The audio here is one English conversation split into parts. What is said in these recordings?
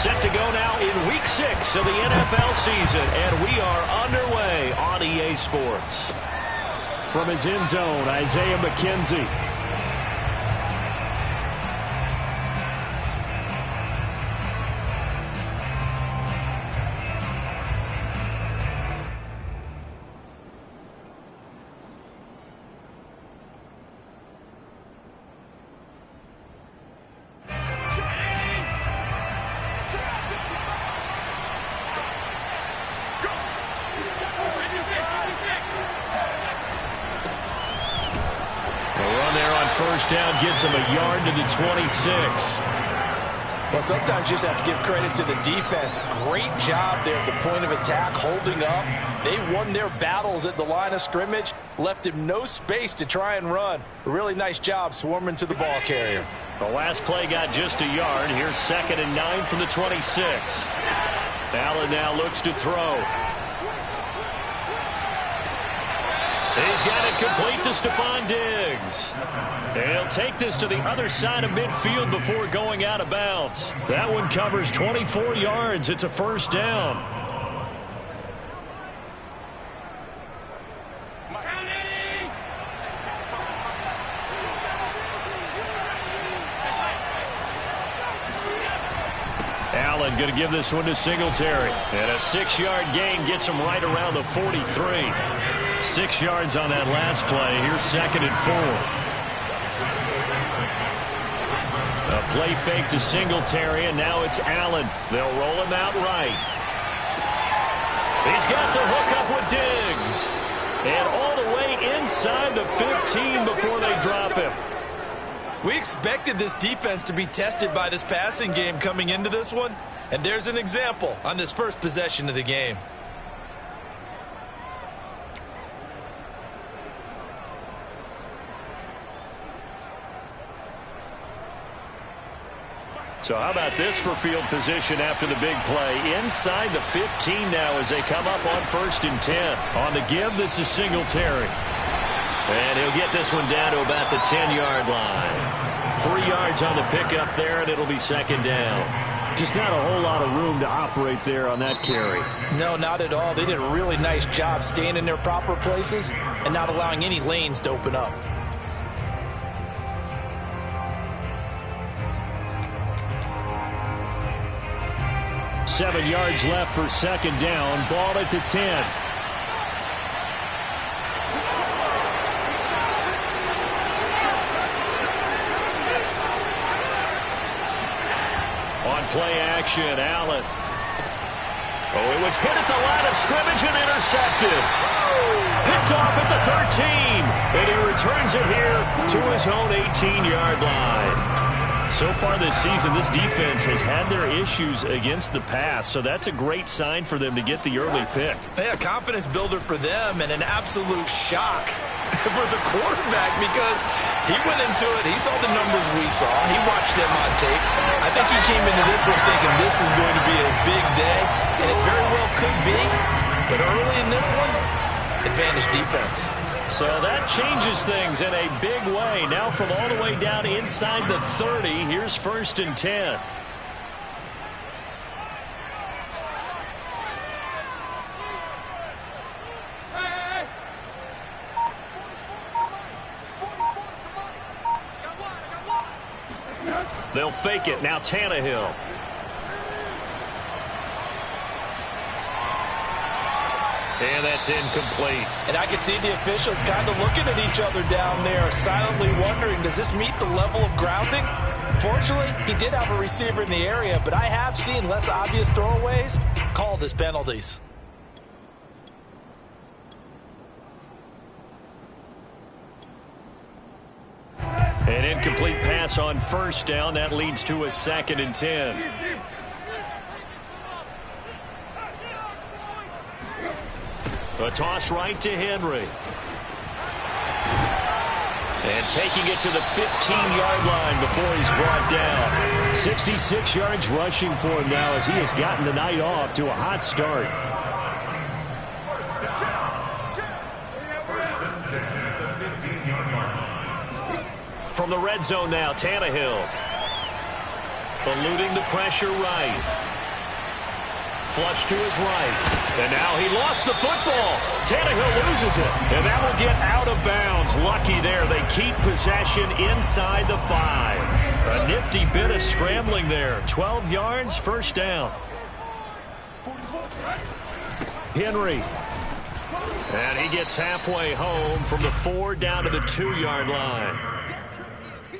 Set to go now in Week 6 of the NFL season, and we are underway on EA Sports. From his end zone, Isaiah McKenzie. First down gets him a yard to the 26. Well, sometimes you just have to give credit to the defense. Great job there at the point of attack, holding up. They won their battles at the line of scrimmage, left him no space to try and run. A really nice job swarming to the ball carrier. The last play got just a yard. Here's 2nd and 9 from the 26. Allen now looks to throw. He's got it complete to Stephon Diggs. He'll take this to the other side of midfield before going out of bounds. That one covers 24 yards. It's a first down. Allen going to give this one to Singletary. And a 6-yard gain gets him right around the 43. 6 yards on that last play. Here's 2nd and 4. A play fake to Singletary, and now it's Allen. They'll roll him out right. He's got the hook up with Diggs. And all the way inside the 15 before they drop him. We expected this defense to be tested by this passing game coming into this one. And there's an example on this first possession of the game. So how about this for field position after the big play? Inside the 15 now as they come up on 1st and 10. On the give, this is Singletary. And he'll get this one down to about the 10-yard line. 3 yards on the pickup there, and it'll be 2nd down. Just not a whole lot of room to operate there on that carry. No, not at all. They did a really nice job staying in their proper places and not allowing any lanes to open up. Seven yards left for 2nd down. Ball at the 10. On play action, Allen. Oh, it was hit at the line of scrimmage and intercepted. Picked off at the 13. And he returns it here to his own 18-yard line. So far this season, this defense has had their issues against the pass, so that's a great sign for them to get the early pick. Yeah, confidence builder for them and an absolute shock for the quarterback because he went into it. He saw the numbers we saw. He watched them on tape. I think he came into this one thinking this is going to be a big day, and it very well could be. But early in this one, advantage defense. So that changes things in a big way. Now from all the way down inside the 30, here's 1st and 10. They'll fake it. Now Tannehill. And that's incomplete. And I can see the officials kind of looking at each other down there, silently wondering, does this meet the level of grounding? Fortunately, he did have a receiver in the area, but I have seen less obvious throwaways called as penalties. An incomplete pass on 1st down. That leads to a 2nd and 10. A toss right to Henry. And taking it to the 15-yard line before he's brought down. 66 yards rushing for him now as he has gotten the night off to a hot start. From the red zone now, Tannehill. Eluding the pressure right. flush to his right. And now he lost the football. Tannehill loses it. And that will get out of bounds. Lucky there. They keep possession inside the 5. A nifty bit of scrambling there. 12 yards, first down. Henry. And he gets halfway home from the 4 down to the 2-yard line.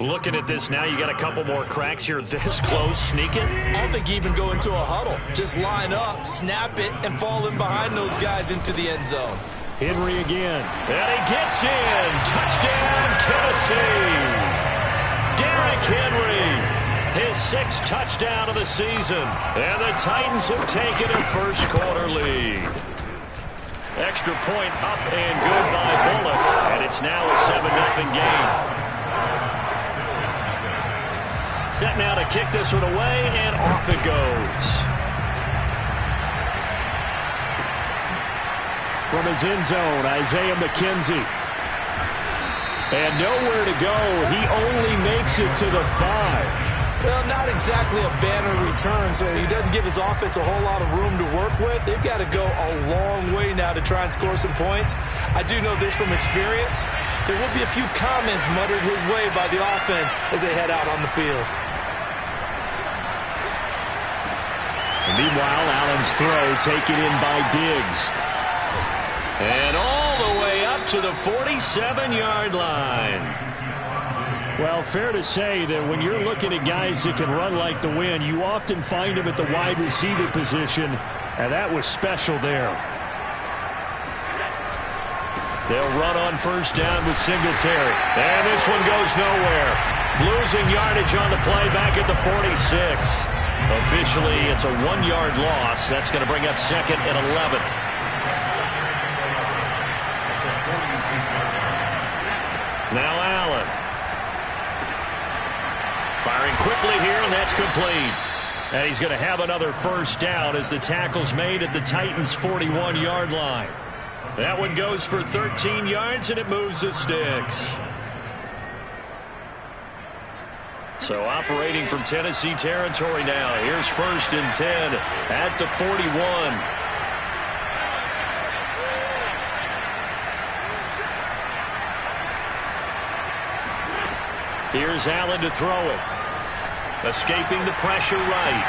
Looking at this now, you got a couple more cracks here this close, sneaking. I don't think you even go into a huddle. Just line up, snap it, and fall in behind those guys into the end zone. Henry again. And he gets in. Touchdown, Tennessee. Derrick Henry. His 6th touchdown of the season. And the Titans have taken a first-quarter lead. Extra point up and good by Bullock. And it's now a 7-0 game. Set now to kick this one away, and off it goes. From his end zone, Isaiah McKenzie. And nowhere to go. He only makes it to the 5. Well, not exactly a banner return, so he doesn't give his offense a whole lot of room to work with. They've got to go a long way now to try and score some points. I do know this from experience. There will be a few comments muttered his way by the offense as they head out on the field. And meanwhile, Allen's throw taken in by Diggs. And all the way up to the 47-yard line. Well, fair to say that when you're looking at guys that can run like the wind, you often find them at the wide receiver position, and that was special there. They'll run on first down with Singletary. And this one goes nowhere. Losing yardage on the play back at the 46. Officially, it's a 1-yard loss. That's going to bring up 2nd and 11. Now Allen. Firing quickly here, and that's complete. And he's going to have another first down as the tackle's made at the Titans' 41-yard line. That one goes for 13 yards, and it moves the sticks. So operating from Tennessee territory now. Here's 1st and 10 at the 41. Here's Allen to throw it. Escaping the pressure right.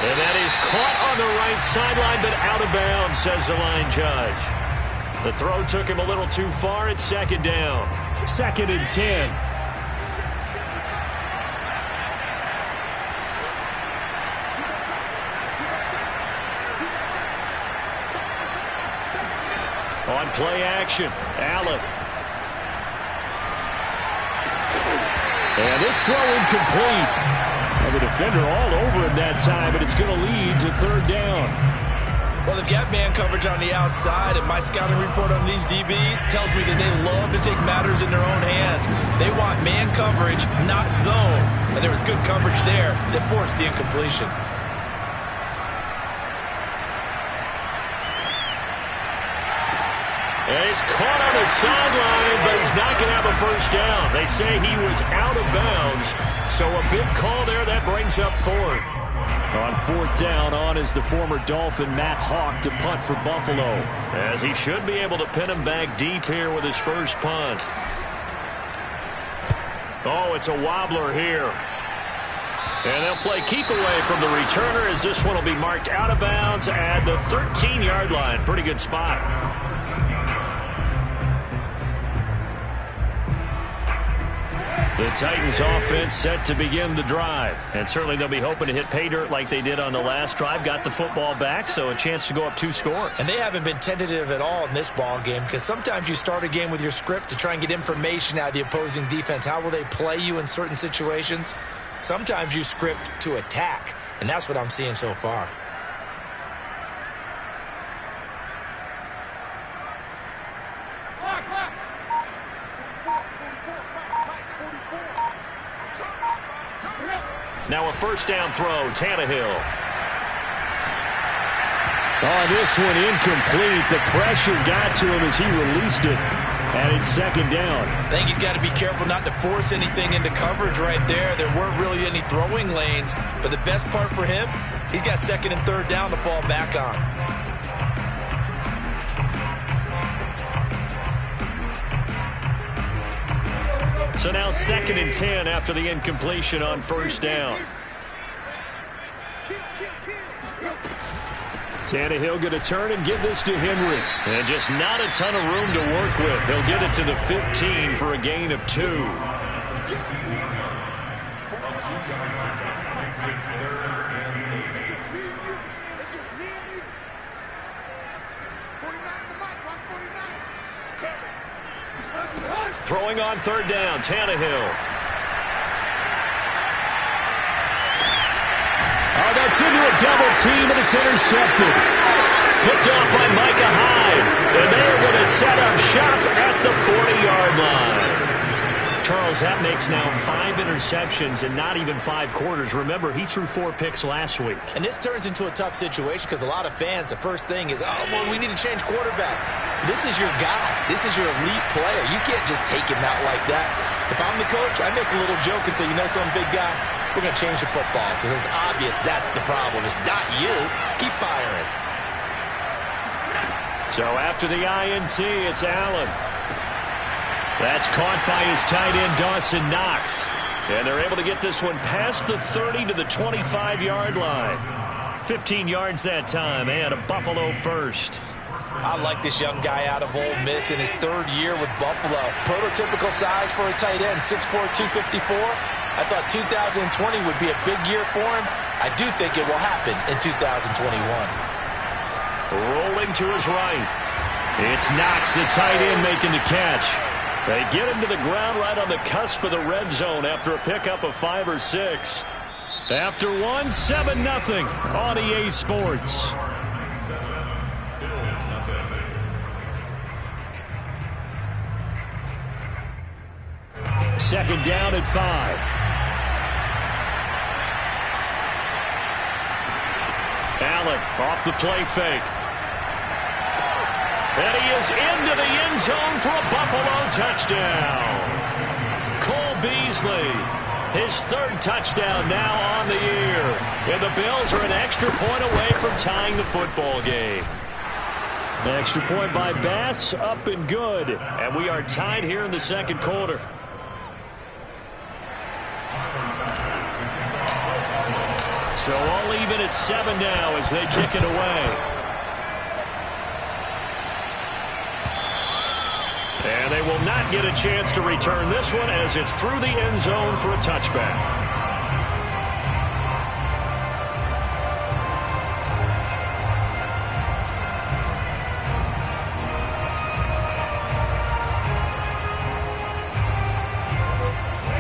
And that is caught on the right sideline, but out of bounds, says the line judge. The throw took him a little too far. It's 2nd down. 2nd and 10. On play action, Allen. And this throw incomplete. And the defender all over him that time, but it's going to lead to 3rd down. Well, they've got man coverage on the outside, and my scouting report on these DBs tells me that they love to take matters in their own hands. They want man coverage, not zone. And there was good coverage there that forced the incompletion. And he's caught on the sideline, but he's not going to have a first down. They say he was out of bounds, so a big call there. That brings up 4th. On 4th down, on is the former Dolphin Matt Hawk to punt for Buffalo, as he should be able to pin him back deep here with his first punt. Oh, it's a wobbler here. And they'll play keep away from the returner, as this one will be marked out of bounds at the 13-yard line. Pretty good spot. The Titans offense set to begin the drive. And certainly they'll be hoping to hit pay dirt like they did on the last drive. Got the football back, so a chance to go up 2 scores. And they haven't been tentative at all in this ball game, because sometimes you start a game with your script to try and get information out of the opposing defense. How will they play you in certain situations? Sometimes you script to attack, and that's what I'm seeing so far. Now a first down throw, Tannehill. Oh, this one incomplete. The pressure got to him as he released it. And it's second down. I think he's got to be careful not to force anything into coverage right there. There weren't really any throwing lanes, but the best part for him, he's got second and third down to fall back on. So now second and 10 after the incompletion on first down. Tannehill going to turn and give this to Henry. And just not a ton of room to work with. He'll get it to the 15 for a gain of 2. Throwing on third down, Tannehill. Oh, that's into a double team, and it's intercepted. Picked off by Micah Hyde. And they're going to set up shop at the 40-yard line. Charles, that makes now 5 interceptions and not even 5 quarters. Remember, he threw 4 picks last week. And this turns into a tough situation because a lot of fans, the first thing is, oh, well, we need to change quarterbacks. This is your guy. This is your elite player. You can't just take him out like that. If I'm the coach, I make a little joke and say, you know, some big guy, we're going to change the football. So it's obvious that's the problem. It's not you. Keep firing. So after the INT, it's Allen. That's caught by his tight end, Dawson Knox. And they're able to get this one past the 30 to the 25-yard line. 15 yards that time, and a Buffalo first. I like this young guy out of Ole Miss in his 3rd year with Buffalo. Prototypical size for a tight end, 6'4", 254. I thought 2020 would be a big year for him. I do think it will happen in 2021. Rolling to his right. It's Knox, the tight end, making the catch. They get him to the ground right on the cusp of the red zone after a pickup of 5 or 6. After one, 7-0 on EA Sports. Second down at 5. Allen off the play fake. And he is into the end zone for a Buffalo touchdown. Cole Beasley, his 3rd touchdown now on the year. And the Bills are an extra point away from tying the football game. An extra point by Bass, up and good. And we are tied here in the second quarter. So all even at 7 now as they kick it away. And they will not get a chance to return this one as it's through the end zone for a touchback.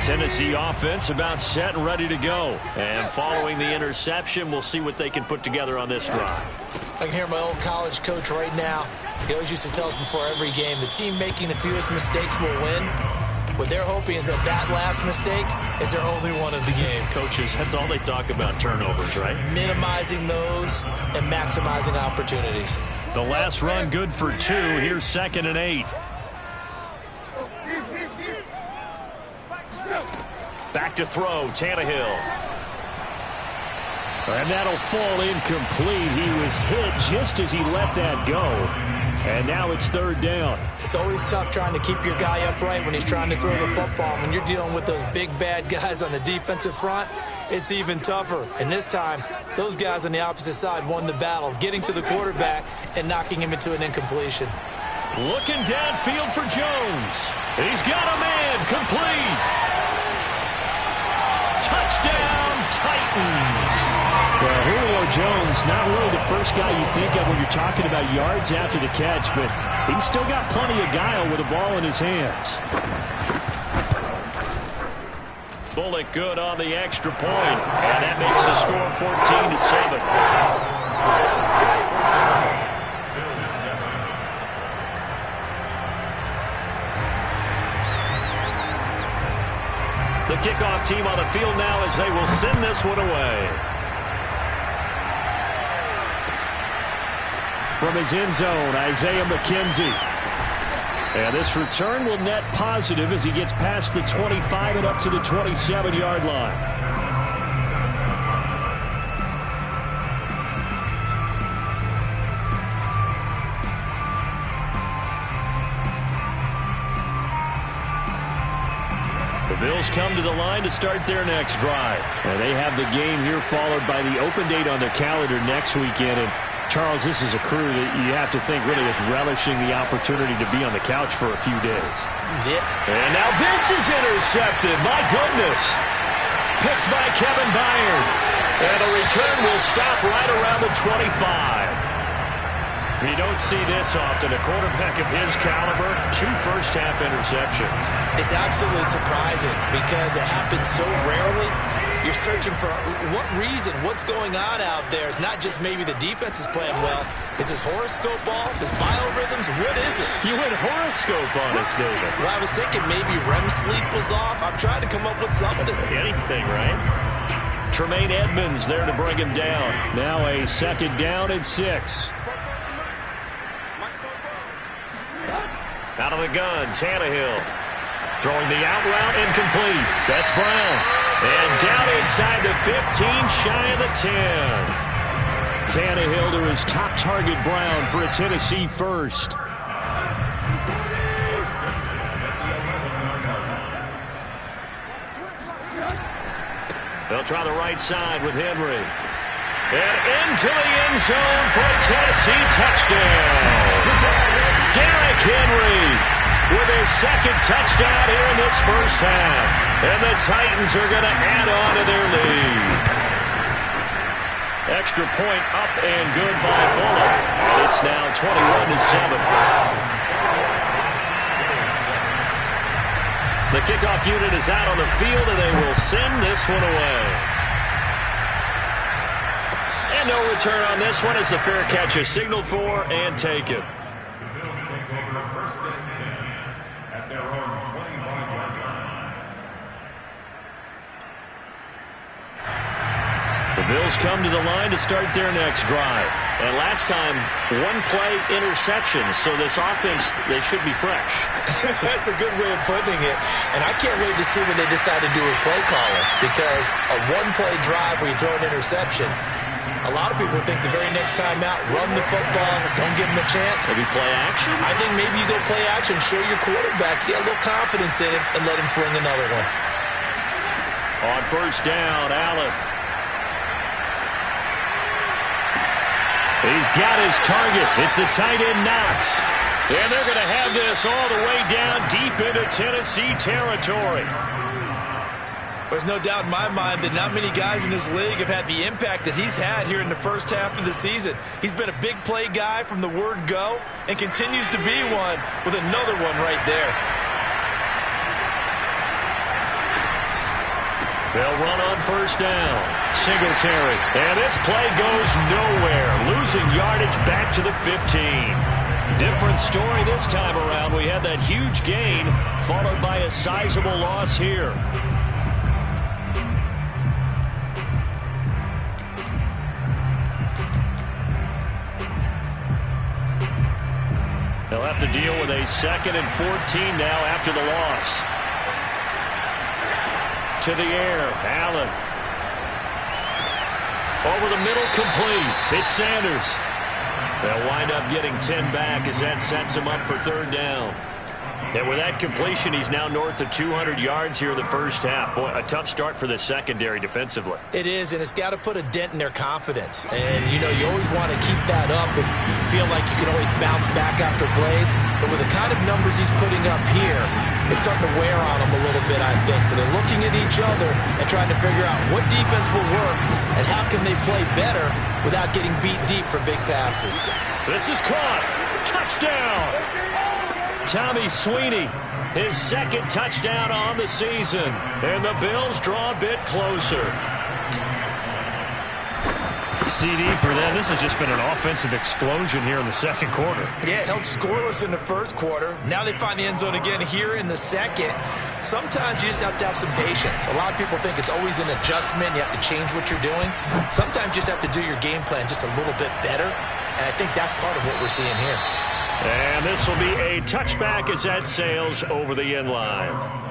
Tennessee offense about set and ready to go. And following the interception, we'll see what they can put together on this drive. I can hear my old college coach right now. He always used to tell us before every game, the team making the fewest mistakes will win. What they're hoping is that last mistake is their only one of the game. Coaches, that's all they talk about, turnovers, right? Minimizing those and maximizing opportunities. The last run good for 2. Here's 2nd and 8. Back to throw, Tannehill. And that'll fall incomplete. He was hit just as he let that go. And now it's 3rd down. It's always tough trying to keep your guy upright when he's trying to throw the football. When you're dealing with those big, bad guys on the defensive front, it's even tougher. And this time, those guys on the opposite side won the battle, getting to the quarterback and knocking him into an incompletion. Looking downfield for Jones. He's got a man, complete. Touchdown, Titans. Well, Julio Jones, not really the first guy you think of when you're talking about yards after the catch, but he's still got plenty of guile with the ball in his hands. Bullock good on the extra point, and that makes the score 14-7. The kickoff team on the field now as they will send this one away. From his end zone, Isaiah McKenzie. And this return will net positive as he gets past the 25 and up to the 27-yard line. The Bills come to the line to start their next drive. And they have the game here followed by the open date on their calendar next weekend. And Charles, this is a crew that you have to think really is relishing the opportunity to be on the couch for a few days. Yeah. And now this is intercepted. My goodness. Picked by Kevin Byard. And the return will stop right around the 25. You don't see this often. A quarterback of his caliber, 2 first-half interceptions. It's absolutely surprising because it happens so rarely. You're searching for what reason, what's going on out there. It's not just maybe the defense is playing well. Is his horoscope off? His biorhythms? What is it? You went horoscope on us, David. Well, I was thinking maybe REM sleep was off. I'm trying to come up with something. Anything, right? Tremaine Edmonds there to bring him down. Now a 2nd down and 6. Out of the gun, Tannehill. Throwing the out route, incomplete. That's Brown. And down inside the 15, shy of the 10. Tannehill to his top target, Brown, for a Tennessee first. They'll try the right side with Henry. And into the end zone for a Tennessee touchdown. Derrick Henry with his 2nd touchdown here in this first half. And the Titans are going to add on to their lead. Extra point up and good by Bullock. It's now 21-7. The kickoff unit is out on the field, and they will send this one away. And no return on this one as the fair catch is signaled for and taken. The Bills come to the line to start their next drive. And last time, 1-play interception. So this offense, they should be fresh. That's a good way of putting it. And I can't wait to see what they decide to do with play calling. Because a 1-play drive where you throw an interception, a lot of people think the very next time out, run the football, don't give them a chance. Maybe play action? I think maybe you go play action, show your quarterback, get a little confidence in him, and let him fling another one. On first down, Allen. He's got his target. It's the tight end Knox. And they're going to have this all the way down deep into Tennessee territory. There's no doubt in my mind that not many guys in this league have had the impact that he's had here in the first half of the season. He's been a big play guy from the word go and continues to be one with another one right there. They'll run on first down. Singletary. And this play goes nowhere. Losing yardage back to the 15. Different story this time around. We had that huge gain followed by a sizable loss here. They'll have to deal with a 2nd and 14 now after the loss. To the air, Allen. Over the middle, complete. It's Sanders. They'll wind up getting 10 back as that sets him up for 3rd down. And with that completion, he's now north of 200 yards here in the first half. Boy, a tough start for the secondary defensively. It is, and it's got to put a dent in their confidence. And, you know, you always want to keep that up and feel like you can always bounce back after plays. But with the kind of numbers he's putting up here, it's starting to wear on them a little bit, I think. So they're looking at each other and trying to figure out what defense will work and how can they play better without getting beat deep for big passes. This is caught. Touchdown. Tommy Sweeney, his 2nd touchdown on the season. And the Bills draw a bit closer. CD for them. This has just been an offensive explosion here in the 2nd quarter. Yeah, held scoreless in the 1st quarter. Now they find the end zone again here in the 2nd. Sometimes you just have to have some patience. A lot of people think it's always an adjustment. You have to change what you're doing. Sometimes you just have to do your game plan just a little bit better. And I think that's part of what we're seeing here. And this will be a touchback as that sails over the end line.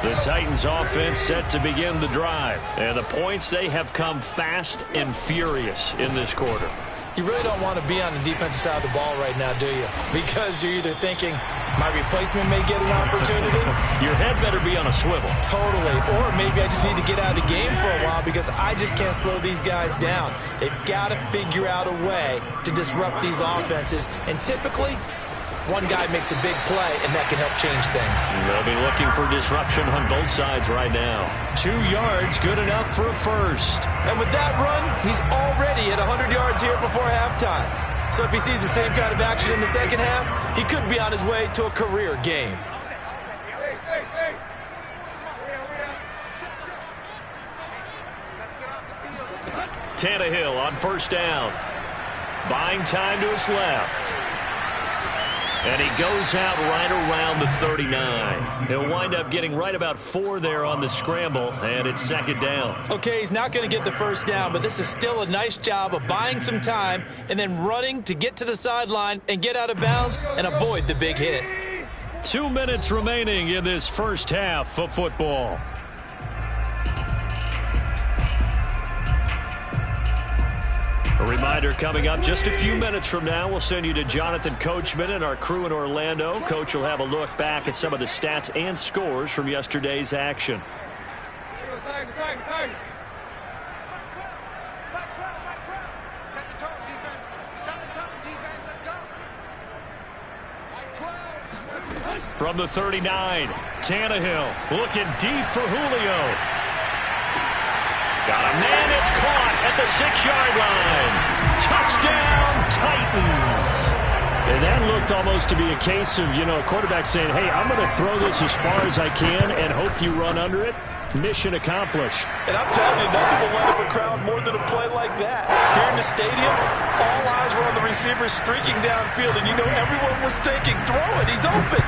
The Titans offense set to begin the drive. And the points, they have come fast and furious in this quarter. You really don't want to be on the defensive side of the ball right now, do you? Because you're either thinking, my replacement may get an opportunity. Your head better be on a swivel. Totally. Or maybe I just need to get out of the game for a while because I just can't slow these guys down. They've got to figure out a way to disrupt these offenses. And typically, one guy makes a big play, and that can help change things. They'll be looking for disruption on both sides right now. 2 yards, good enough for a first. And with that run, he's already at 100 yards here before halftime. So if he sees the same kind of action in the second half, he could be on his way to a career game. Tannehill on first down. Buying time to his left. And he goes out right around the 39. He'll wind up getting right about 4 there on the scramble, and it's second down. Okay, he's not going to get the first down, but this is still a nice job of buying some time and then running to get to the sideline and get out of bounds and avoid the big hit. 2 minutes remaining in this first half of football. A reminder coming up just a few minutes from now, we'll send you to Jonathan Coachman and our crew in Orlando. Coach will have a look back at some of the stats and scores from yesterday's action. From the 39, Tannehill looking deep for Julio. Got a man, it's caught at the 6-yard line. Touchdown, Titans. And that looked almost to be a case of, a quarterback saying, hey, I'm going to throw this as far as I can and hope you run under it. Mission accomplished. And I'm telling you, nothing will light up a crowd more than a play like that. Here in the stadium, all eyes were on the receiver streaking downfield, and everyone was thinking, throw it, he's open.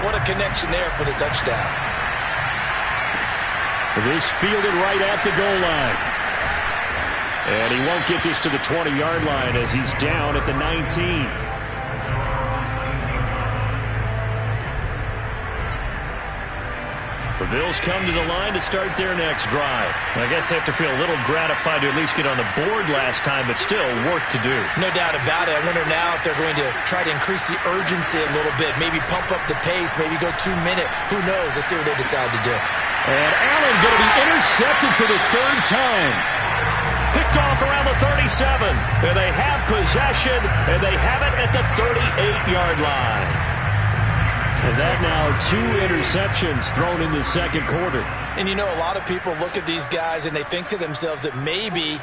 What a connection there for the touchdown. This fielded right at the goal line. And he won't get this to the 20-yard line as he's down at the 19. The Bills come to the line to start their next drive. I guess they have to feel a little gratified to at least get on the board last time, but still work to do. No doubt about it. I wonder now if they're going to try to increase the urgency a little bit, maybe pump up the pace, maybe go 2-minute. Who knows? Let's see what they decide to do. And Allen going to be intercepted for the 3rd time. Picked off around the 37. And they have possession, and they have it at the 38-yard line. And that now 2 interceptions thrown in the second quarter. And a lot of people look at these guys and they think to themselves that maybe,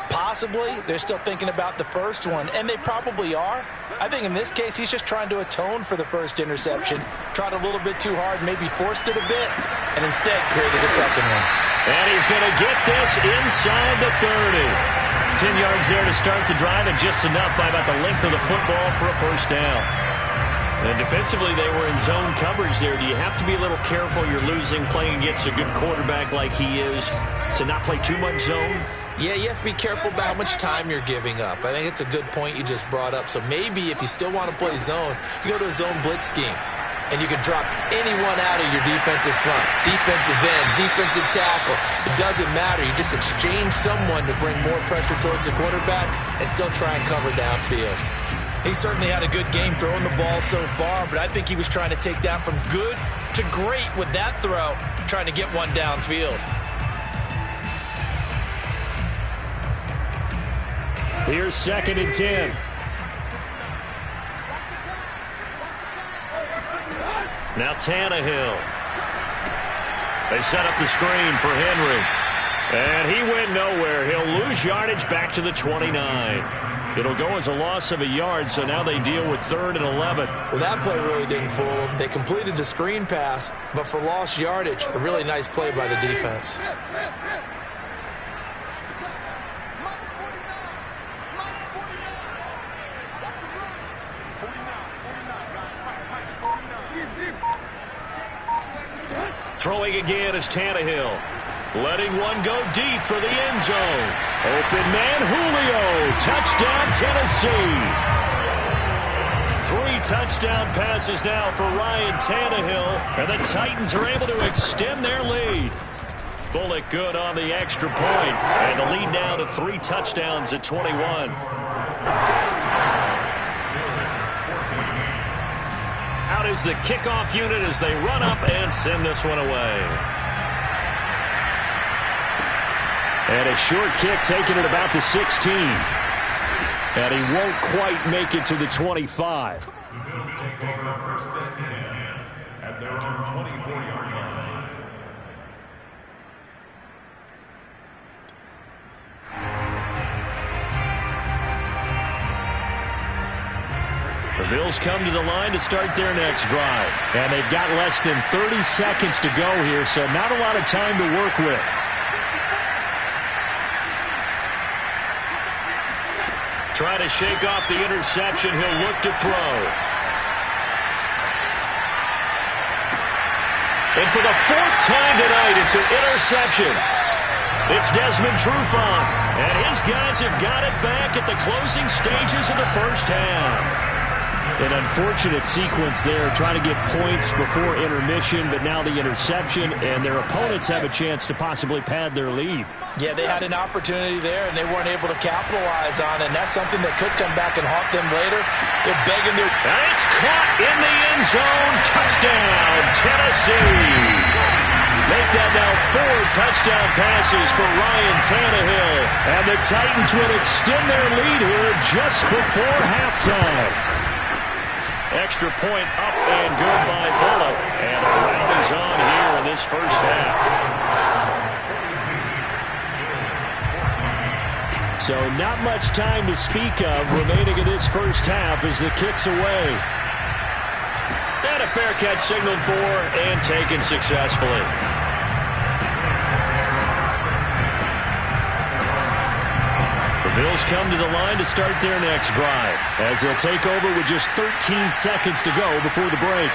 possibly, they're still thinking about the first one. And they probably are. I think in this case, he's just trying to atone for the first interception. Tried a little bit too hard, maybe forced it a bit, and instead created a second one. And he's going to get this inside the 30. 10 yards there to start the drive, and just enough by about the length of the football for a first down. And defensively, they were in zone coverage there. Do you have to be a little careful? You're losing, playing against a good quarterback like he is, to not play too much zone? Yeah, you have to be careful about how much time you're giving up. I think it's a good point you just brought up. So maybe if you still want to play zone, you go to a zone blitz scheme. And you can drop anyone out of your defensive front, defensive end, defensive tackle. It doesn't matter. You just exchange someone to bring more pressure towards the quarterback and still try and cover downfield. He certainly had a good game throwing the ball so far, but I think he was trying to take that from good to great with that throw, trying to get one downfield. Here's 2nd and 10. Now Tannehill. They set up the screen for Henry. And he went nowhere. He'll lose yardage back to the 29. It'll go as a loss of a yard, so now they deal with 3rd and 11. Well, that play really didn't fool them. They completed the screen pass, but for lost yardage, a really nice play by the defense. Throwing again is Tannehill. letting one go deep for the end zone. Open man Julio. Touchdown, Tennessee. 3 touchdown passes now for Ryan Tannehill, and the Titans are able to extend their lead. Bullock good on the extra point, and the lead now to 3 touchdowns at 21. Out is the kickoff unit as they run up and send this one away. And a short kick taken at about the 16. And he won't quite make it to the 25. The Bills take over first and 10 at their own 24-yard line. The Bills come to the line to start their next drive. And they've got less than 30 seconds to go here, so not a lot of time to work with. Try to shake off the interception. He'll look to throw. And for the 4th time tonight, it's an interception. It's Desmond Trufant. And his guys have got it back at the closing stages of the first half. An unfortunate sequence there, trying to get points before intermission, but now the interception, and their opponents have a chance to possibly pad their lead. Yeah, they had an opportunity there, and they weren't able to capitalize on it, and that's something that could come back and haunt them later. They're begging their... And it's caught in the end zone. Touchdown, Tennessee. Make that now 4 touchdown passes for Ryan Tannehill. And the Titans will extend their lead here just before halftime. Extra point up and good by Bullock. And a rally's on here in this first half. So not much time to speak of remaining in this first half as the kick's away. And a fair catch signaled for and taken successfully. The Bills come to the line to start their next drive as they'll take over with just 13 seconds to go before the break.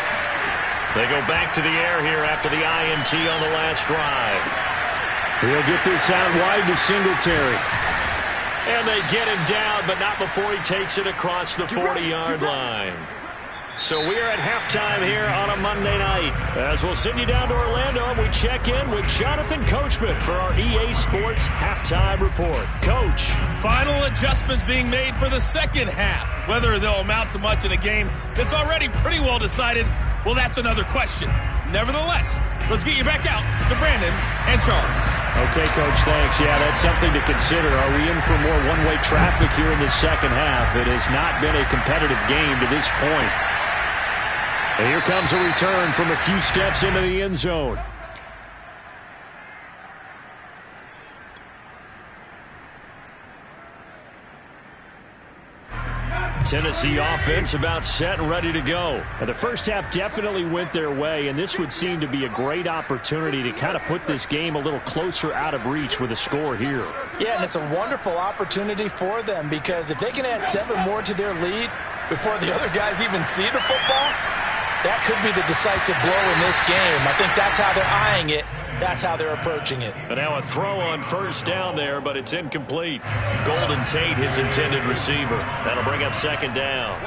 They go back to the air here after the INT on the last drive. He'll get this out wide to Singletary. And they get him down, but not before he takes it across the 40-yard line. So we're at halftime here on a Monday night. As we'll send you down to Orlando, and we check in with Jonathan Coachman for our EA Sports Halftime Report. Coach. Final adjustments being made for the second half. Whether they'll amount to much in a game that's already pretty well decided, well, that's another question. Nevertheless, let's get you back out to Brandon and Charles. Okay, Coach, thanks. Yeah, that's something to consider. Are we in for more one-way traffic here in the second half? It has not been a competitive game to this point. And here comes a return from a few steps into the end zone. Tennessee offense about set and ready to go. And the first half definitely went their way, and this would seem to be a great opportunity to kind of put this game a little closer out of reach with a score here. Yeah, and it's a wonderful opportunity for them because if they can add 7 more to their lead before the other guys even see the football, that could be the decisive blow in this game. I think that's how they're eyeing it. That's how they're approaching it. And now a throw on first down there, but it's incomplete. Golden Tate, his intended receiver. That'll bring up second down.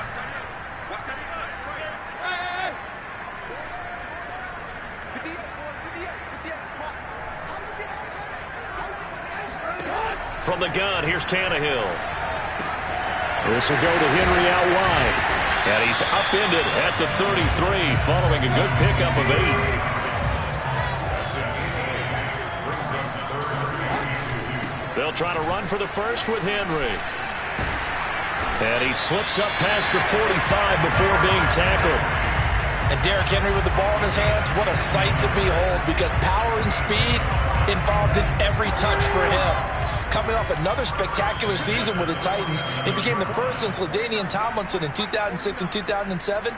From the gun, here's Tannehill. This will go to Henry out wide. And he's upended at the 33, following a good pickup of 8. They'll try to run for the first with Henry. And he slips up past the 45 before being tackled. And Derrick Henry with the ball in his hands, what a sight to behold, because power and speed involved in every touch for him. Coming off another spectacular season with the Titans, he became the first since LaDainian Tomlinson in 2006 and 2007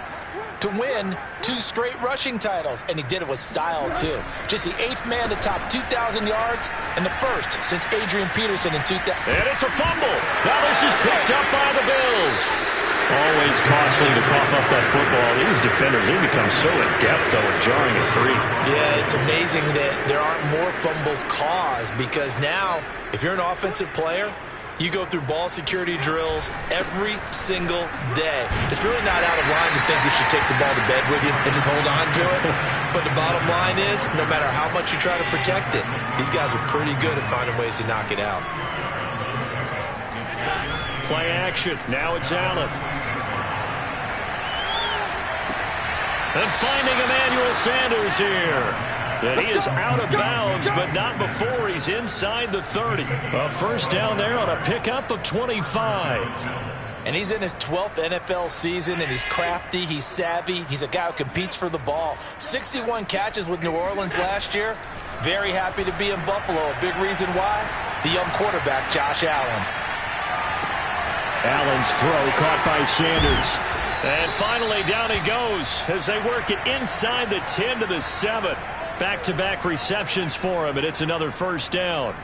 to win 2 straight rushing titles, and he did it with style too. Just the 8th man to top 2,000 yards and the first since Adrian Peterson in 2000. And it's a fumble. Now this is picked up by the Bills. Always costly to cough up that football. These defenders, they become so adept, though, at jarring a free. Yeah, it's amazing that there aren't more fumbles caused because now, if you're an offensive player, you go through ball security drills every single day. It's really not out of line to think you should take the ball to bed with you and just hold on to it. But the bottom line is, no matter how much you try to protect it, these guys are pretty good at finding ways to knock it out. Play action. Now it's Allen. And finding Emmanuel Sanders here. And he is out of bounds, but not before he's inside the 30. A first down there on a pickup of 25. And he's in his 12th NFL season, and he's crafty, he's savvy, he's a guy who competes for the ball. 61 catches with New Orleans last year. Very happy to be in Buffalo. A big reason why, the young quarterback, Josh Allen. Allen's throw caught by Sanders. And finally, down he goes as they work it inside the 10 to the 7. Back-to-back receptions for him, and it's another first down.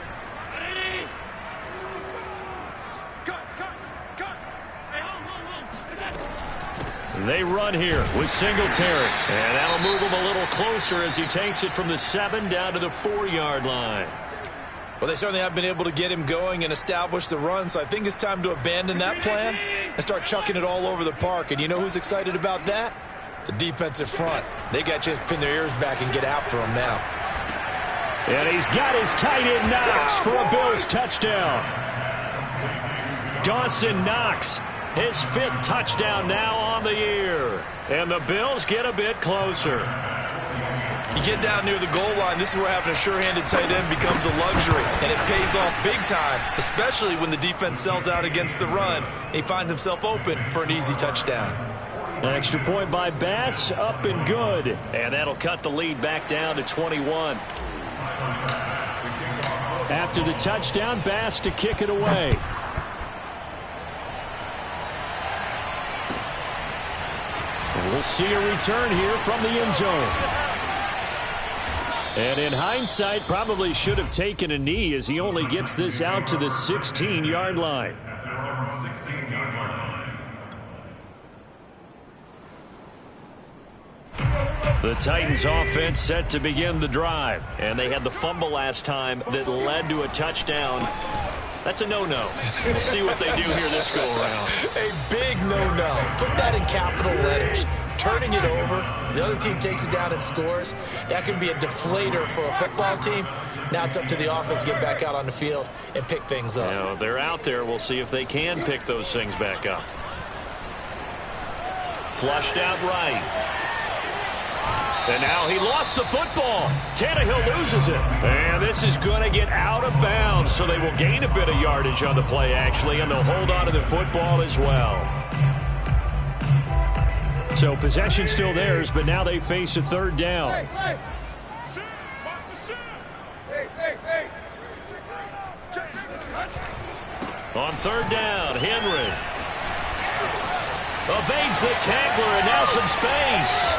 They run here with Singletary. And that'll move him a little closer as he takes it from the 7 down to the 4-yard line. Well, they certainly have been able to get him going and establish the run, so I think it's time to abandon that plan and start chucking it all over the park. And you know who's excited about that? The defensive front. They got to just pin their ears back and get after him now. And he's got his tight end Knox for a Bills touchdown. Dawson Knox, his 5th touchdown now on the year. And the Bills get a bit closer. You get down near the goal line, this is where having a sure-handed tight end becomes a luxury, and it pays off big time, especially when the defense sells out against the run. He finds himself open for an easy touchdown. An extra point by Bass, up and good. And that'll cut the lead back down to 21. After the touchdown, Bass to kick it away. And we'll see a return here from the end zone. And in hindsight, probably should have taken a knee as he only gets this out to the 16-yard line. The Titans offense set to begin the drive. And they had the fumble last time that led to a touchdown. That's a no-no. We'll see what they do here this go-around. A big no-no. Put that in capital letters. Turning it over, the other team takes it down and scores. That can be a deflator for a football team. Now it's up to the offense to get back out on the field and pick things up. You know, they're out there. We'll see if they can pick those things back up. Flushed out right. And now he lost the football. Tannehill loses it. And this is going to get out of bounds, so they will gain a bit of yardage on the play, actually, and they'll hold on to the football as well. So possession still theirs, but now they face a third down. On third down, Henry evades the tackler, and now some space.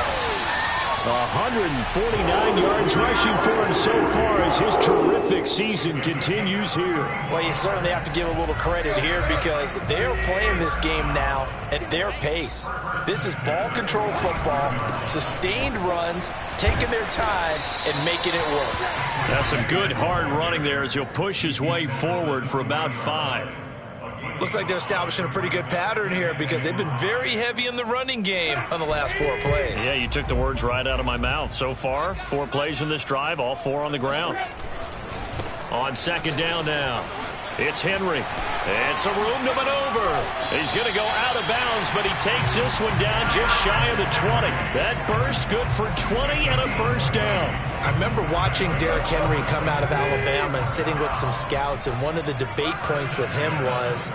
149 yards rushing for him so far as his terrific season continues here. Well, you certainly have to give a little credit here because they're playing this game now at their pace. This is ball control football, sustained runs, taking their time and making it work. That's some good hard running there as he'll push his way forward for about 5. Looks like they're establishing a pretty good pattern here because they've been very heavy in the running game on the last 4 plays. Yeah, you took the words right out of my mouth. So far, 4 plays in this drive, all 4 on the ground. On second down now, it's Henry. And some room to maneuver. He's going to go out of bounds, but he takes this one down just shy of the 20. That burst good for 20 and a first down. I remember watching Derrick Henry come out of Alabama and sitting with some scouts, and one of the debate points with him was,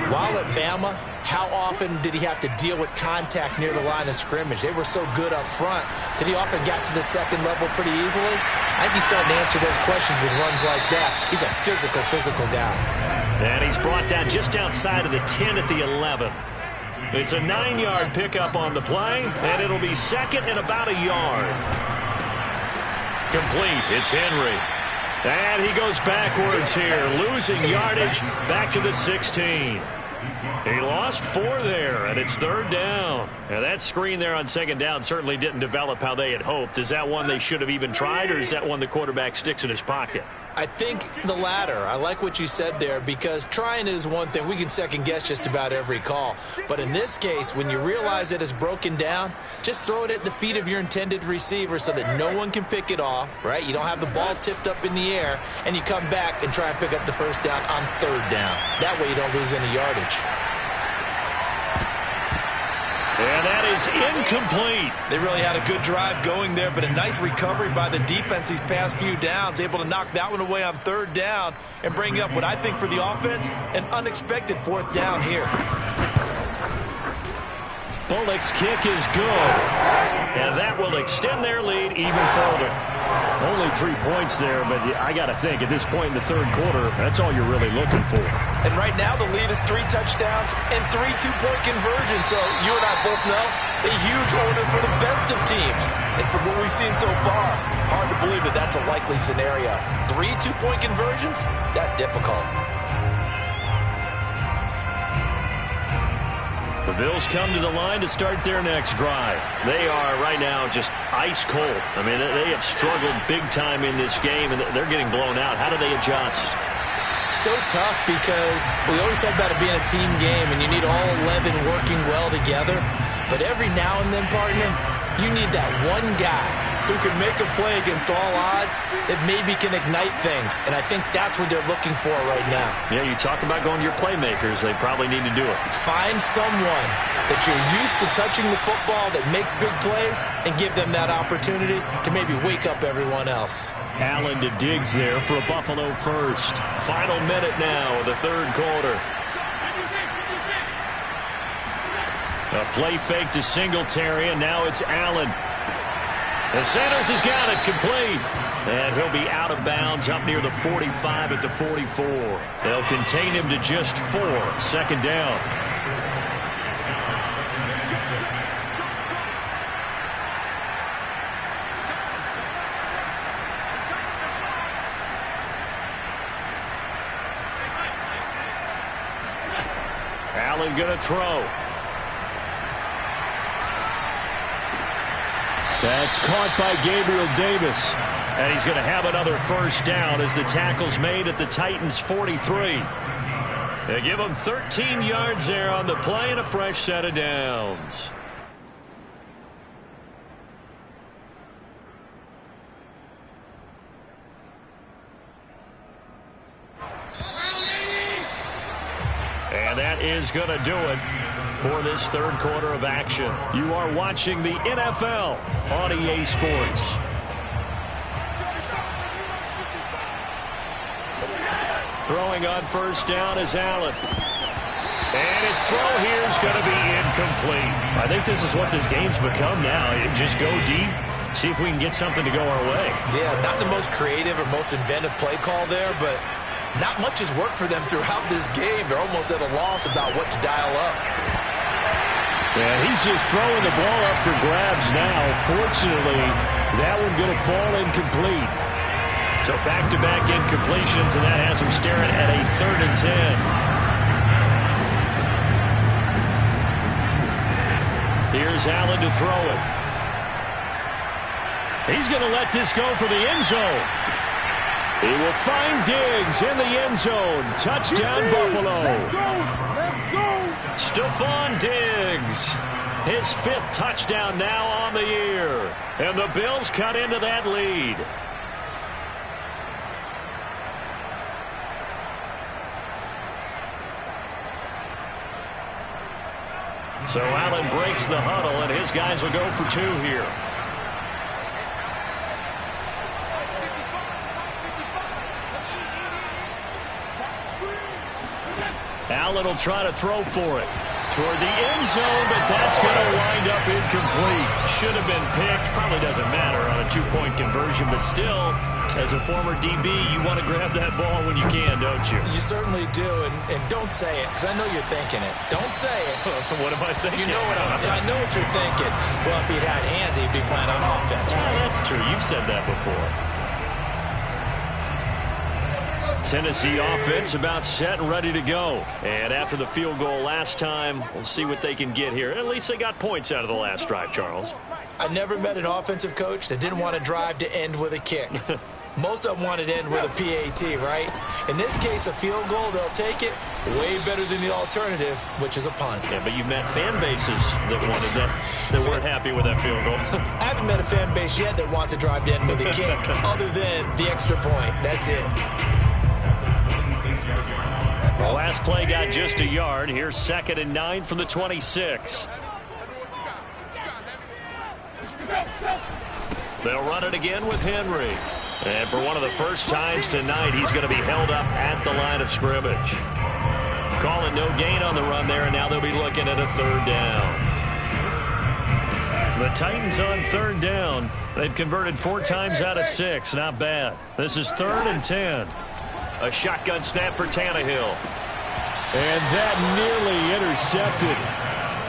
while at Bama, how often did he have to deal with contact near the line of scrimmage? They were so good up front that he often got to the second level pretty easily. I think he's starting to answer those questions with runs like that. He's a physical guy. And he's brought down just outside of the 10 at the 11. It's a 9-yard pickup on the play, and it'll be second and about a yard. Complete. It's Henry. And he goes backwards here, losing yardage back to the 16. He lost 4 there, and it's 3rd down. Now, that screen there on 2nd down certainly didn't develop how they had hoped. Is that one they should have even tried, or is that one the quarterback sticks in his pocket? I think the latter. I like what you said there, because trying it is one thing. We can second-guess just about every call. But in this case, when you realize it is broken down, just throw it at the feet of your intended receiver so that no one can pick it off, right? You don't have the ball tipped up in the air, and you come back and try and pick up the 1st down on 3rd down. That way you don't lose any yardage. And that is incomplete. They really had a good drive going there, but a nice recovery by the defense these past few downs, able to knock that one away on 3rd down and bring up what I think for the offense, an unexpected 4th down here. Bullock's kick is good, and that will extend their lead even further. Only 3 points there, but I got to think at this point in the 3rd quarter, that's all you're really looking for. And right now the lead is 3 touchdowns and 3 two-point conversions. So you and I both know a huge order for the best of teams. And from what we've seen so far, hard to believe that that's a likely scenario. 3 two-point conversions? That's difficult. The Bills come to the line to start their next drive. They are right now just ice cold. I mean, they have struggled big time in this game, and they're getting blown out. How do they adjust? So tough, because we always talk about it being a team game, and you need all 11 working well together. But every now and then, partner, you need that one guy who can make a play against all odds that maybe can ignite things. And I think that's what they're looking for right now. Yeah, you talk about going to your playmakers. They probably need to do it. Find someone that you're used to touching the football that makes big plays and give them that opportunity to maybe wake up everyone else. Allen to Diggs there for a Buffalo first. Final minute now of the 3rd quarter. A play fake to Singletary, and now it's Allen. And Sanders has got it complete. And he'll be out of bounds up near the 45 at the 44. They'll contain him to just 4. 2nd down. Allen going to throw. That's caught by Gabriel Davis. And he's going to have another 1st down as the tackle's made at the Titans' 43. They give him 13 yards there on the play and a fresh set of downs. And that is going to do it for this 3rd quarter of action. You are watching the NFL on EA Sports. Throwing on 1st down is Allen. And his throw here is going to be incomplete. I think this is what this game's become now. Just go deep, see if we can get something to go our way. Yeah, not the most creative or most inventive play call there, but not much has worked for them throughout this game. They're almost at a loss about what to dial up. Yeah, he's just throwing the ball up for grabs now. Fortunately, that one going to fall incomplete. So back-to-back incompletions, and that has him staring at a 3rd and 10. Here's Allen to throw it. He's going to let this go for the end zone. He will find Diggs in the end zone. Touchdown, Buffalo. Let's go. Let's go. Stephon Diggs. His 5th touchdown now on the year. And the Bills cut into that lead. So Allen breaks the huddle, and his guys will go for 2 here. Allen will try to throw for it toward the end zone, but that's going to wind up incomplete. Should have been picked. Probably doesn't matter on a 2-point conversion, but still, as a former DB, you want to grab that ball when you can, don't you? You certainly do, and don't say it, because I know you're thinking it. Don't say it. What am I thinking? You know what I know what you're thinking. Well, if he'd had hands, he'd be playing on offense. Yeah, that's true. You've said that before. Tennessee offense about set and ready to go. And after the field goal last time, we'll see what they can get here. At least they got points out of the last drive, Charles. I never met an offensive coach that didn't want to drive to end with a kick. Most of them wanted to end with a PAT, right? In this case, a field goal, they'll take it. Way better than the alternative, which is a punt. Yeah, but you met fan bases that wanted that weren't happy with that field goal. I haven't met a fan base yet that wants to drive to end with a kick, other than the extra point. That's it. The last play got just a yard. Here's 2nd and 9 from the 26. They'll run it again with Henry. And for one of the first times tonight, he's going to be held up at the line of scrimmage. Calling no gain on the run there, and now they'll be looking at a 3rd down. The Titans on 3rd down. They've converted 4 times out of 6. Not bad. This is 3rd and 10. A shotgun snap for Tannehill. And that nearly intercepted.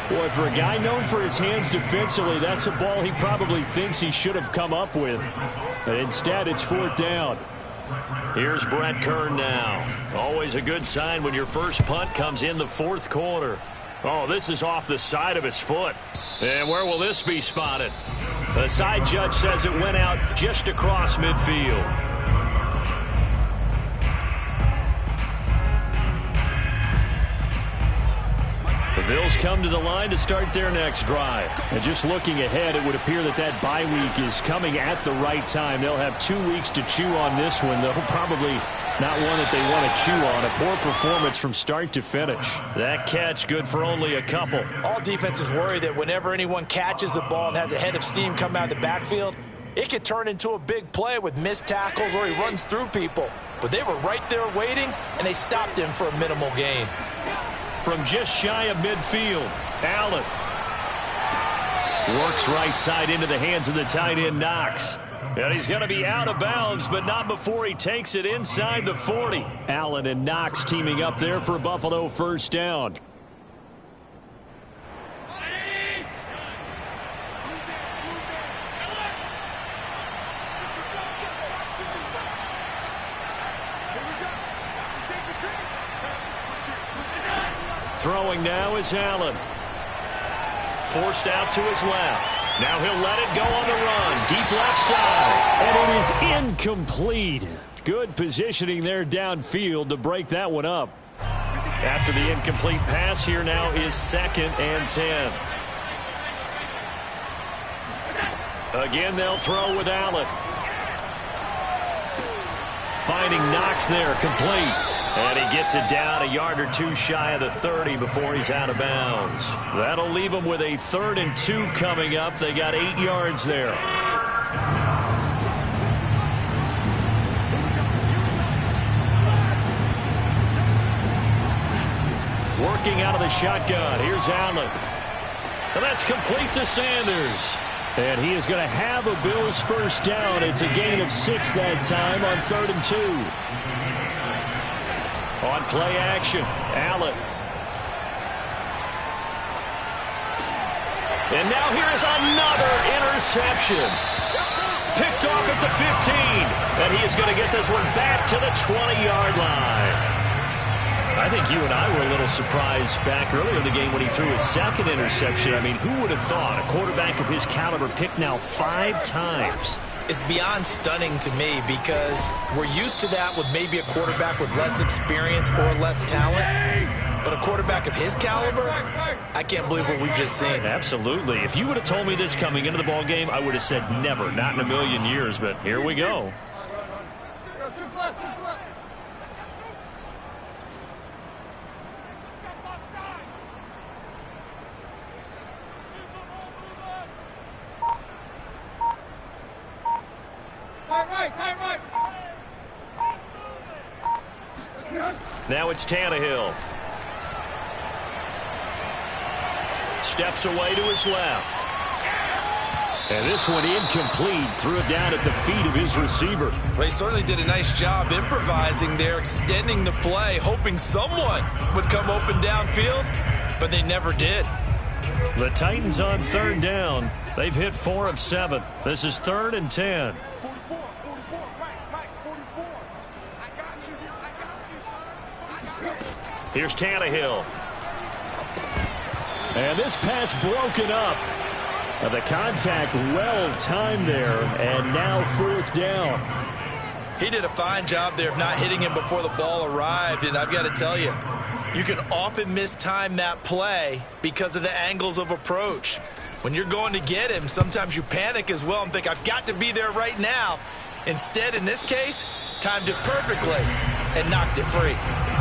Boy, for a guy known for his hands defensively, that's a ball he probably thinks he should have come up with. But instead, it's 4th down. Here's Brett Kern now. Always a good sign when your first punt comes in the 4th quarter. Oh, this is off the side of his foot. And where will this be spotted? The side judge says it went out just across midfield. The Bills come to the line to start their next drive. And just looking ahead, it would appear that that bye week is coming at the right time. They'll have 2 weeks to chew on this one. They'll probably not one that they want to chew on. A poor performance from start to finish. That catch good for only a couple. All defenses worry that whenever anyone catches the ball and has a head of steam come out of the backfield, it could turn into a big play with missed tackles or he runs through people. But they were right there waiting, and they stopped him for a minimal gain. From just shy of midfield, Allen works right side into the hands of the tight end, Knox. And he's going to be out of bounds, but not before he takes it inside the 40. Allen and Knox teaming up there for Buffalo 1st down. Throwing now is Allen. Forced out to his left. Now he'll let it go on the run. Deep left side. And it is incomplete. Good positioning there downfield to break that one up. After the incomplete pass, here now is 2nd and 10. Again, they'll throw with Allen. Finding Knox there, complete. And he gets it down a yard or 2 shy of the 30 before he's out of bounds. That'll leave him with a 3rd and 2 coming up. They got 8 yards there. Working out of the shotgun. Here's Allen. And that's complete to Sanders. And he is going to have a Bills 1st down. It's a gain of 6 that time on 3rd and 2. On play action, Allen. And now here is another interception. Picked off at the 15. And he is going to get this one back to the 20-yard line. I think you and I were a little surprised back earlier in the game when he threw his 2nd interception. I mean, who would have thought a quarterback of his caliber picked now 5 times? It's beyond stunning to me because we're used to that with maybe a quarterback with less experience or less talent. But a quarterback of his caliber, I can't believe what we've just seen. Absolutely. If you would have told me this coming into the ball game, I would have said never, not in a million years. But here we go. Now it's Tannehill. Steps away to his left. And this one incomplete. Threw it down at the feet of his receiver. Well, he certainly did a nice job improvising there, extending the play, hoping someone would come open downfield, but they never did. The Titans on 3rd down. They've hit 4 of 7. This is 3rd and 10. Here's Tannehill. And this pass broken up. The contact well timed there, and now 4th down. He did a fine job there of not hitting him before the ball arrived, and I've got to tell you, you can often mistime that play because of the angles of approach. When you're going to get him, sometimes you panic as well and think, I've got to be there right now. Instead, in this case, timed it perfectly and knocked it free.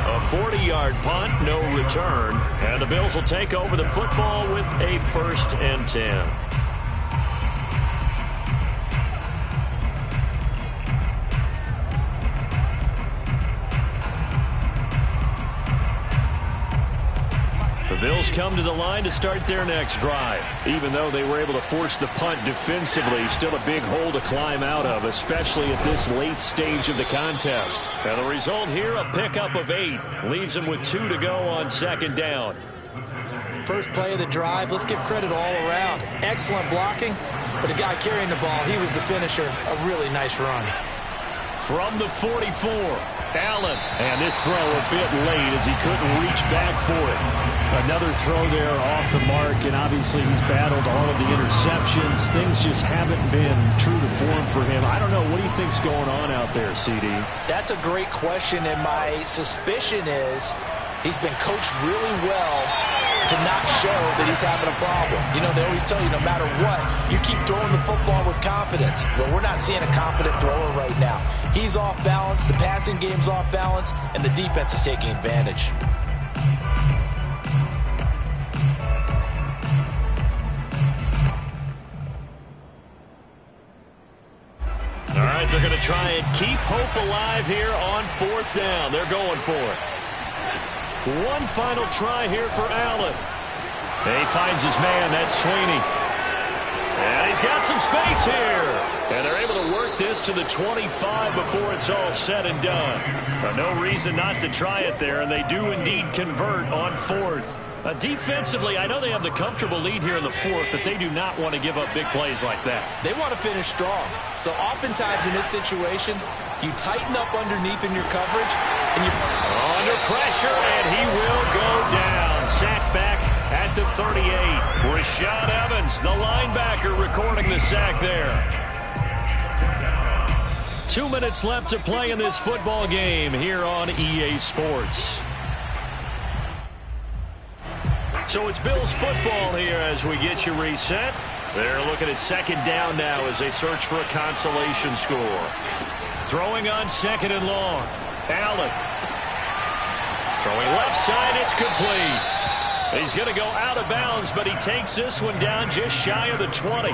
A 40-yard punt, no return, and the Bills will take over the football with a 1st and 10. The Bills come to the line to start their next drive. Even though they were able to force the punt defensively, still a big hole to climb out of, especially at this late stage of the contest. And the result here, a pickup of 8. Leaves them with 2 to go on 2nd down. First play of the drive, let's give credit all around. Excellent blocking, but the guy carrying the ball, he was the finisher. A really nice run. From the 44, Allen. And this throw a bit late as he couldn't reach back for it. Another throw there off the mark, and obviously he's battled all of the interceptions. Things just haven't been true to form for him. I don't know. What do you think's going on out there, CD? That's a great question, and my suspicion is he's been coached really well to not show that he's having a problem. You know, they always tell you no matter what, you keep throwing the football with confidence. Well, we're not seeing a confident thrower right now. He's off balance, the passing game's off balance, and the defense is taking advantage. All right, they're going to try and keep hope alive here on 4th down. They're going for it. One final try here for Allen. He finds his man. That's Sweeney. And he's got some space here. And they're able to work this to the 25 before it's all said and done. No reason not to try it there, and they do indeed convert on 4th. Defensively, I know they have the comfortable lead here in the 4th, but they do not want to give up big plays like that. They want to finish strong. So oftentimes in this situation, you tighten up underneath in your coverage, and you under pressure, and he will go down. Sacked back at the 38. Rashad Evans, the linebacker, recording the sack there. 2 minutes left to play in this football game here on EA Sports. So it's Bills football here as we get you reset. They're looking at 2nd down now as they search for a consolation score. Throwing on 2nd and long. Allen. Throwing left side, it's complete. He's going to go out of bounds, but he takes this one down just shy of the 20.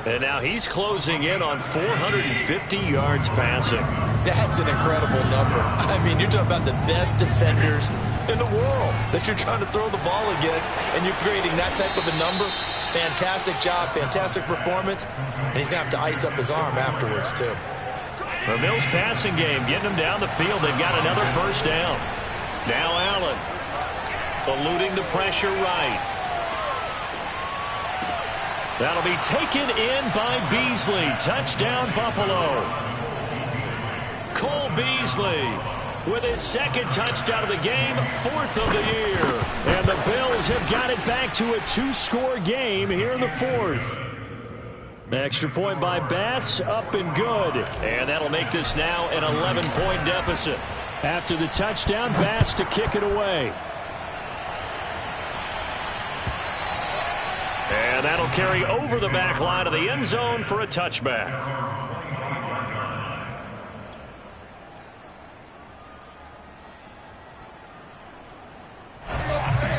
And now he's closing in on 450 yards passing. That's an incredible number. I mean, you're talking about the best defenders in the world that you're trying to throw the ball against, and you're creating that type of a number. Fantastic job, fantastic performance, and he's going to have to ice up his arm afterwards, too. The Bills passing game, getting them down the field. They've got another 1st down. Now Allen, eluding the pressure right. That'll be taken in by Beasley. Touchdown, Buffalo. Cole Beasley with his 2nd touchdown of the game, 4th of the year. And the Bills have got it back to a 2-score game here in the 4th. Extra point by Bass, up and good. And that'll make this now an 11-point deficit. After the touchdown, Bass to kick it away. And that'll carry over the back line of the end zone for a touchback.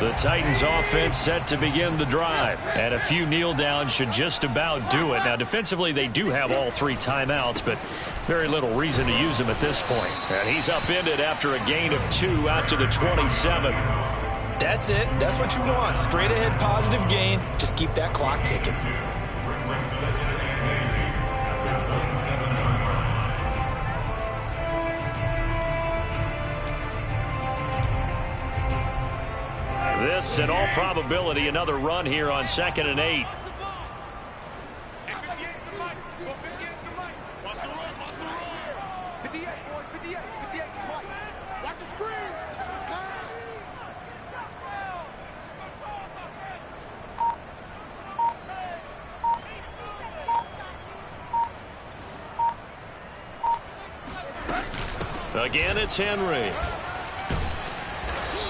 The Titans offense set to begin the drive. And a few kneel downs should just about do it. Now, defensively, they do have all 3 timeouts, but very little reason to use them at this point. And he's upended after a gain of 2 out to the 27. That's it. That's what you want. Straight ahead positive gain. Just keep that clock ticking. This, in all probability, another run here on 2nd and 8. Again, it's Henry.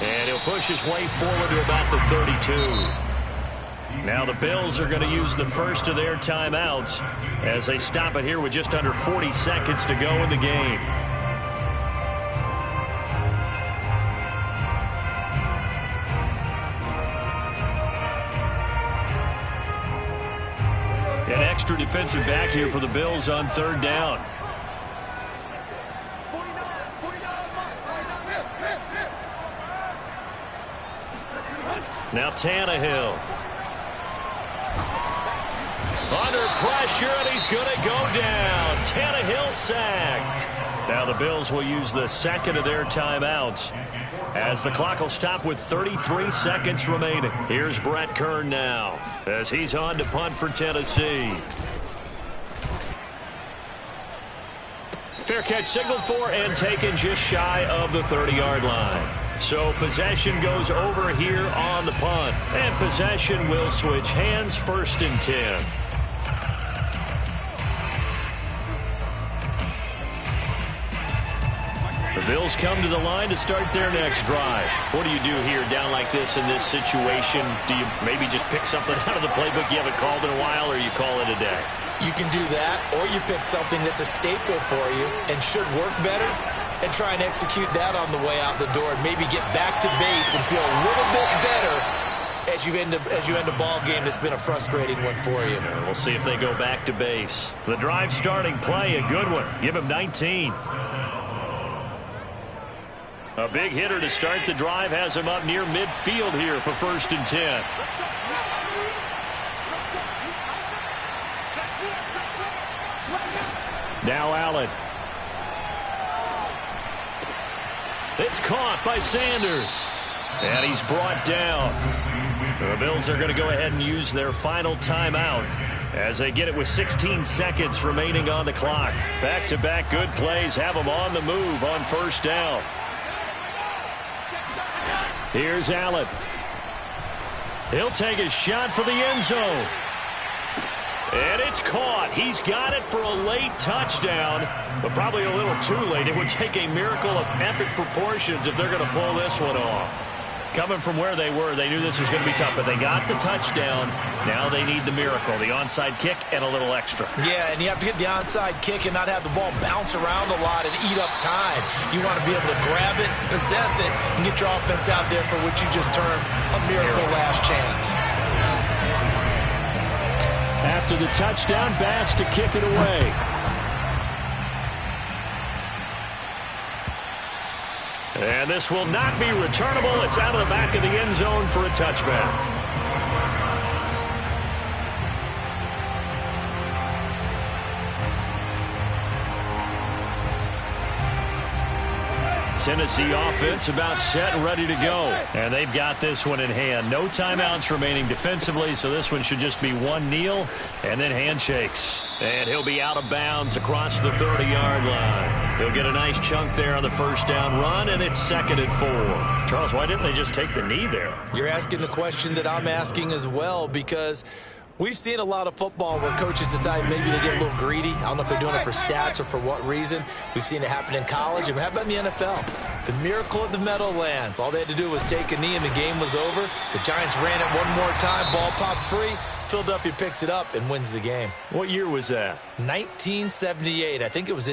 And he'll push his way forward to about the 32. Now the Bills are going to use the first of their timeouts as they stop it here with just under 40 seconds to go in the game. An extra defensive back here for the Bills on third down. Now Tannehill. Under pressure, and he's going to go down. Tannehill sacked. Now the Bills will use the second of their timeouts as the clock will stop with 33 seconds remaining. Here's Brett Kern now as he's on to punt for Tennessee. Fair catch signaled for and taken just shy of the 30-yard line. So possession goes over here on the punt. And possession will switch hands, 1st and 10. The Bills come to the line to start their next drive. What do you do here down like this in this situation? Do you maybe just pick something out of the playbook you haven't called in a while, or you call it a day? You can do that, or you pick something that's a staple for you and should work better and try and execute that on the way out the door and maybe get back to base and feel a little bit better as you end a ball game that's been a frustrating one for you. We'll see if they go back to base. The drive starting play, a good one. Give him 19. A big hitter to start the drive has him up near midfield here for 1st and 10. Now Allen. It's caught by Sanders. And he's brought down. The Bills are going to go ahead and use their final timeout as they get it with 16 seconds remaining on the clock. Back-to-back good plays have them on the move on 1st down. Here's Allen. He'll take a shot for the end zone. And it's caught. He's got it for a late touchdown, but probably a little too late. It would take a miracle of epic proportions if they're going to pull this one off. Coming from where they were, they knew this was going to be tough, but they got the touchdown. Now they need the miracle, the onside kick and a little extra. Yeah, and you have to get the onside kick and not have the ball bounce around a lot and eat up time. You want to be able to grab it, possess it, and get your offense out there for what you just termed a miracle last chance. After the touchdown, Bass to kick it away. And this will not be returnable. It's out of the back of the end zone for a touchback. Tennessee offense about set and ready to go. And they've got this one in hand. No timeouts remaining defensively, so this one should just be one kneel and then handshakes. And he'll be out of bounds across the 30-yard line. He'll get a nice chunk there on the 1st down run, and it's 2nd and 4. Charles, why didn't they just take the knee there? You're asking the question that I'm asking as well, because we've seen a lot of football where coaches decide maybe they get a little greedy. I don't know if they're doing it for stats or for what reason. We've seen it happen in college. And how about in the NFL? The miracle of the Meadowlands. All they had to do was take a knee and the game was over. The Giants ran it one more time. Ball popped free. Philadelphia picks it up and wins the game. What year was that? 1978. I think it was in